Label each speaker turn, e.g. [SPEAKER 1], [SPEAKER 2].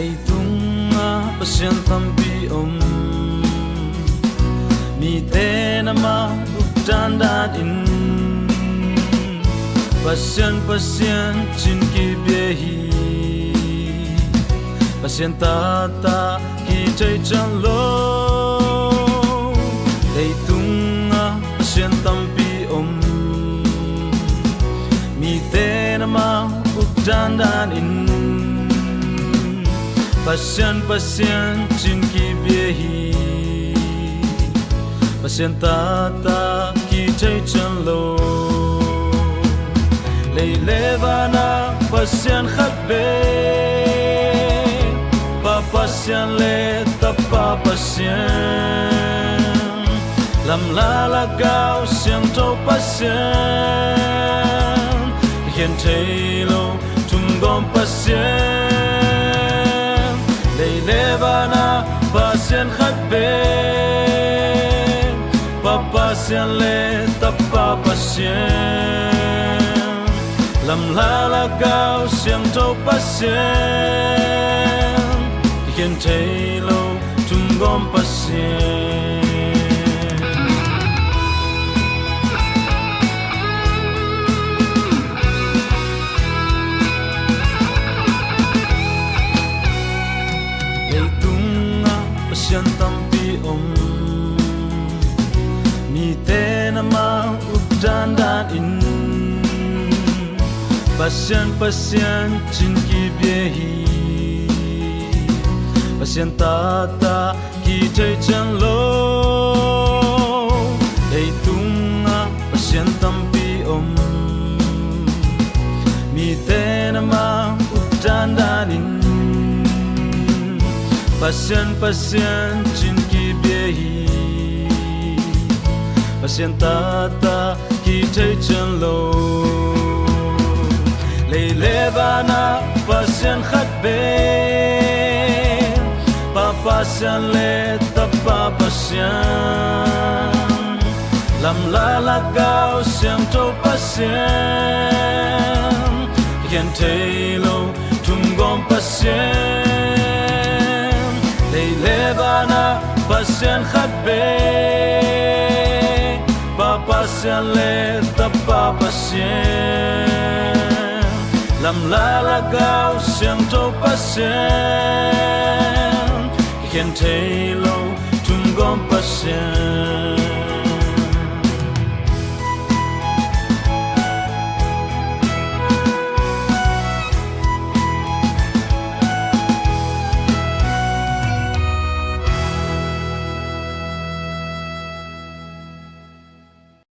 [SPEAKER 1] Lei tunga pasien tampi mi te nama dandan in pasien chin ki behi pasien tata ki chai chan lo Lei tunga pasien tampi mi te nama dandan in pasien chin ki behi pasien tata ki chai chan lo lei levana pasien khat be pa pasien le ta pa pasien lam la la gao siang to pasien hiền thei lo tum gom pasien Levana pasien khat be pa pasien le ta pa pasien lam la la gao siang to pasien hiền thei lo tum gom pasien pasien tampi mi te nama dandan in pasien chin ki behi pasien tata ki chai chan lo Lei tunga pasien tampi mi te nama dandan in pasien chin ki behi pasien tata ki chai chan lo lei levana pasien khat be pa pasien le ta pa pasien lam la la gao siang to pasien hiền thei lo tum gom pasien Levana pasien khat be pa pasien le ta pa pasien lam la la gao siang to pasien hiền thei lo